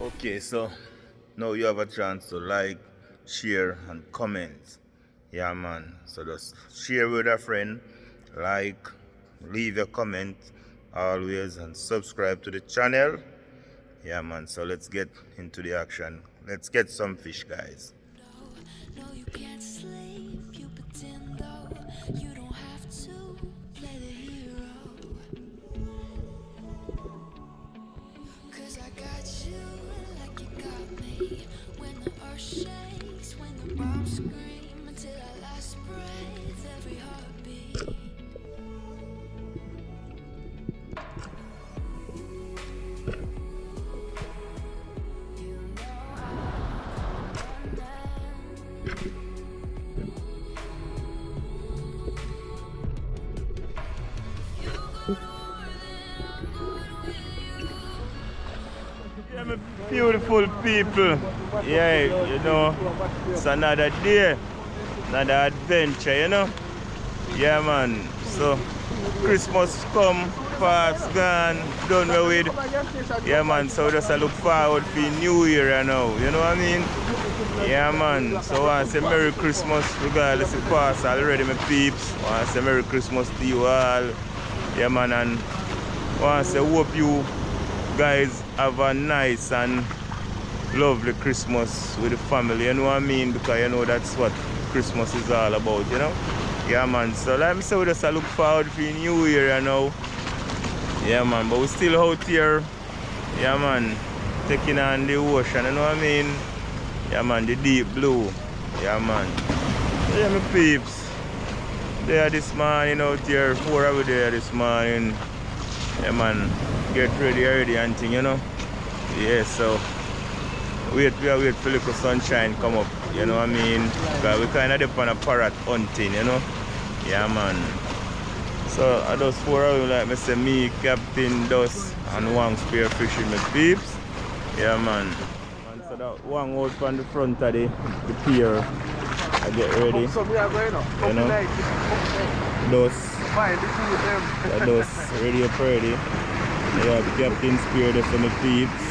Okay, so now you have a chance to like, share, and comment. Yeah, man. So just share with a friend, like, leave a comment always, and subscribe to the channel. Yeah, man. So let's get into the action. Let's get some fish, guys. No, you can't sleep, you pretend though you don't have to play the hero. Cause I got you like you got me. When the earth shakes, when the bombs scream, until our last breath, every heartbeat. Yeah, my beautiful people. Yeah, you know, it's another day, another adventure, you know. Yeah, man. So Christmas come, past, gone, done away with. Yeah, man. So just I look forward for New Year now. You know what I mean? Yeah, man. So I want to say Merry Christmas, regardless of past already, my peeps. I want to say Merry Christmas to you all. Yeah, man. And I want to say hope you guys have a nice and lovely Christmas with the family, you know what I mean? Because you know that's what Christmas is all about, you know? Yeah, man. So like I say, we just look forward for New Year, you know? Yeah, man. But we're still out here, yeah, man, taking on the ocean, you know what I mean? Yeah, man, the deep blue. Yeah, man. Yeah, my peeps. They are this morning out here, 4 hours there this morning. Yeah, man. Get ready already and thing, you know? Yeah, so we wait for little sunshine come up, you know what I mean? Because we kind of depend on a parrot hunting, you know? Yeah, man. So I just 4 hours, like I say, me, Captain Dust, and one spearfishing my peeps. Yeah, man. And so that one out from the front of the pier, I get ready. You know? Dust ready up ready. Yeah, Captain Spear there for my peeps.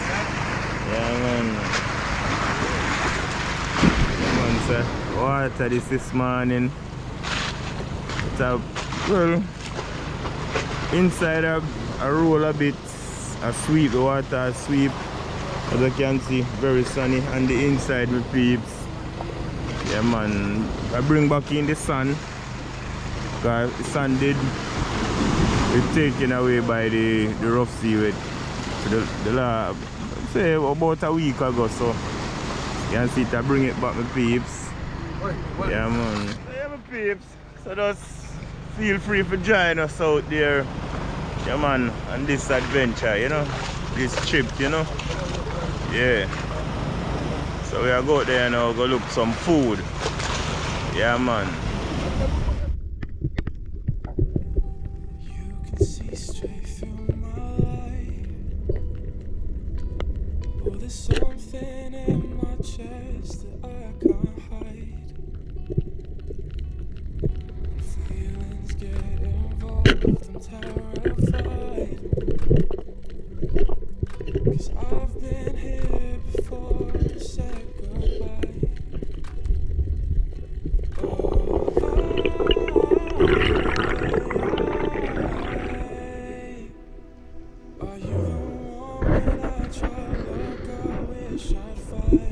Yeah, man. Yeah, man, sir. Water this morning. It's a, well, inside a roll a bit, a sweep, the water a sweep. As you can see, very sunny. And the inside my peeps. Yeah, man. I bring back in the sun. Because the sun did it's taken away by the rough sea with the say about a week ago, so you can see it, I bring it back, my peeps. Yeah, man. So yeah, my peeps, so just feel free to join us out there, yeah, man, on this adventure, you know, this trip, you know. Yeah, so we are go out there now, go look some food. Yeah, man. There's something in my chest that I can't hide. Feelings get involved, I'm terrified. Cause I've been here before, said goodbye. Are you the one when I try to look, I wish I'd find?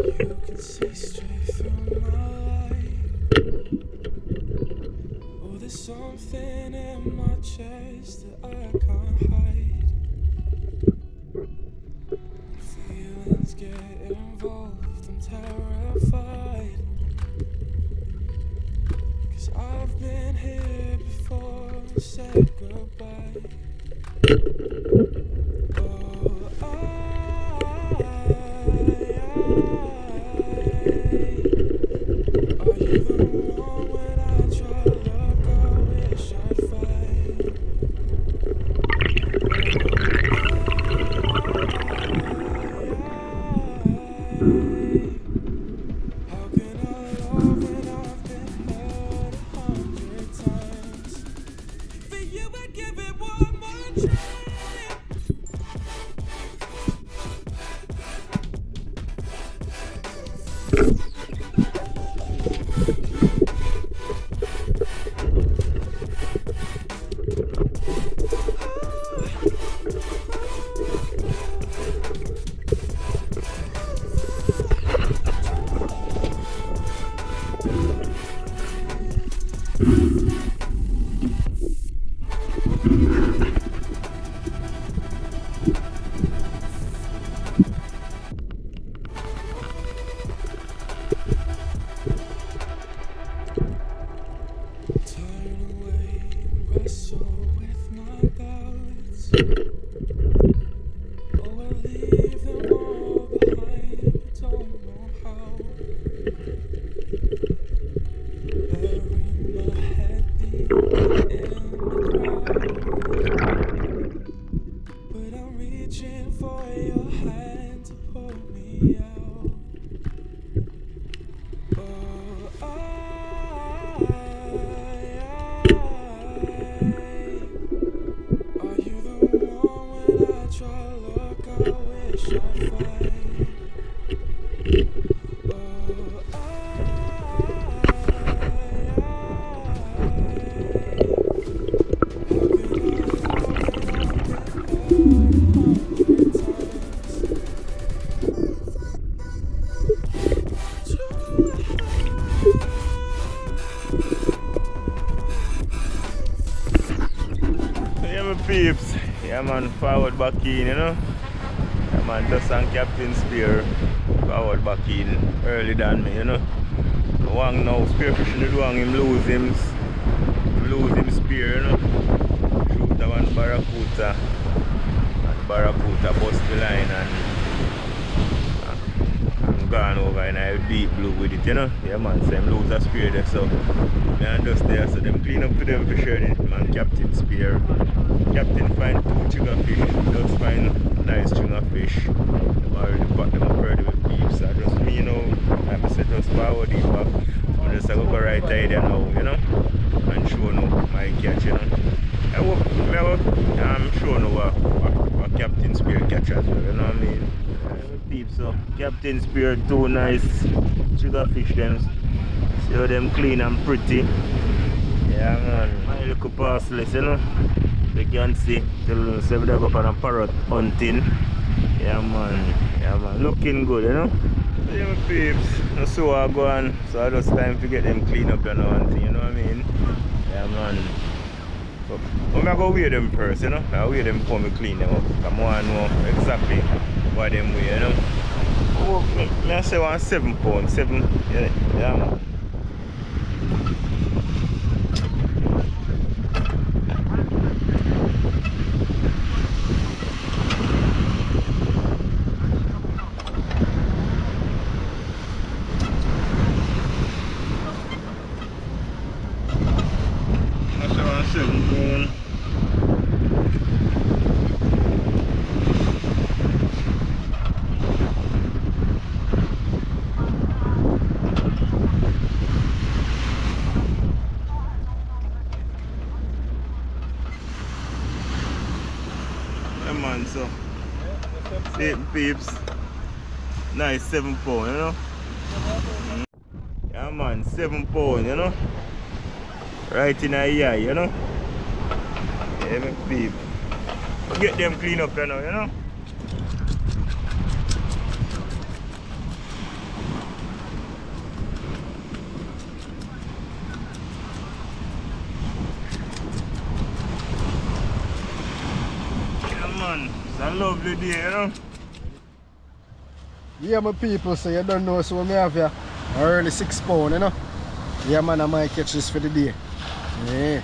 You can see straight through my light. Oh, there's something in my chest that I can't hide. Feelings get involved, I'm terrified. 'Cause I've been here before and said goodbye. Oh, are you the one when I try to look, I wish I'd find? How can I love when I've been hurt 100 times? For you I give it one more try. Turn away and wrestle with my doubts. Oh, I'll leave them all behind, but don't know how. Bury my head deep in the crowd. But I'm reaching for your hand to pull me out. Oh, are you the one when I try to look, I wish I'd find? Oh, how can I love when I've been hurt 100 times? Yeah, my peeps. Yeah, man, forward back in, you know. Yeah, man, just and Captain Spear forward back in early than me, you know. Wang now, spearfishing the wang, him lose him spear, you know. Shoot that one barracuda. And barracuda bust the line and gone over in a deep blue with it, you know. Yeah, man, so him lose a spear there, so man just there, so them clean up for them for sure, man. Captain Spear. Captain find 2 sugar fish, just find nice string of fish. I've already packed them up already with peeps, so just me, you know, like I said, just forward it back. I'm just go right there now, you know, and show no my catch, you know. I'm sure no what Captain Spear catch as well, you know what I mean? Peeps, so Captain Spear 2 nice sugar fish them. See how them clean and pretty. Yeah, man, my little parsley, you know. You can see till say we go up on a parrot hunting. Yeah man, looking good, you know. So yeah, my peeps, that's so I go on. So I just time to get them clean up and hunting, you know what I mean? Yeah man. So I'm gonna go weigh them first, you know. I'll weigh them before I clean them up. I want to know exactly what them weigh, you know. Oh, I say 7 pounds, 7, yeah man. Man, so 8 peeps, nice 7 pounds, you know. Yeah man, 7 pounds, you know. Right in a eye, you know. Yeah, my peep. Get them clean up, you know. A lovely day, you know. Yeah, my people, so you don't know, so we have here early 6 pounds, you know. Yeah, man, I might catch this for the day. Yeah.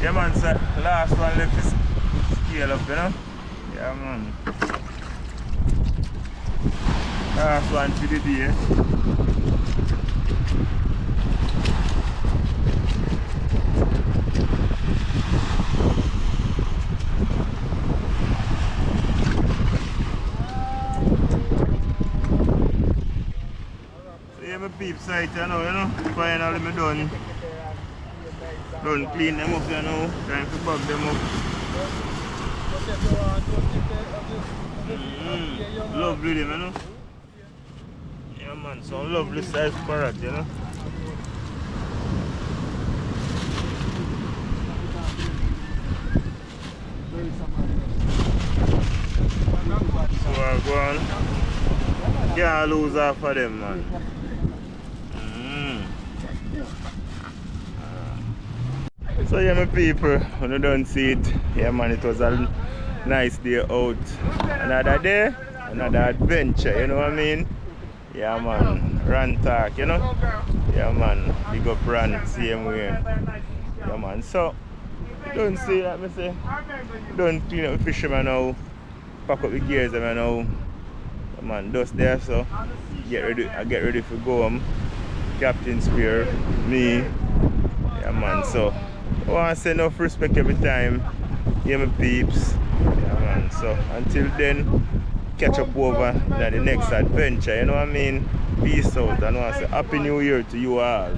Yeah man, so last one left is scale up, you know? Yeah man. Last one for the day. So yeah, my peep sight, you know, finally me done. Don't clean them up, you know, time to bug them up. Lovely them, you know. Yeah man, some lovely size parrot, you know. So I go on. Can't lose half of them, man. So yeah, my people, when you don't see it, yeah man, it was a nice day out. Another day, another adventure, you know what I mean? Yeah man, run talk, you know? Yeah man, big up run, same way. Yeah man, so, don't see that, me say, don't clean up the fisherman now, pack up the gears and now. Yeah man, dust there, so, I get ready for go home. Captain Spear, me, yeah man, so. I want to say enough respect every time. Yeah, my peeps. Yeah, man. So until then, catch up over the next adventure. You know what I mean? Peace out. And I want to say Happy New Year to you all.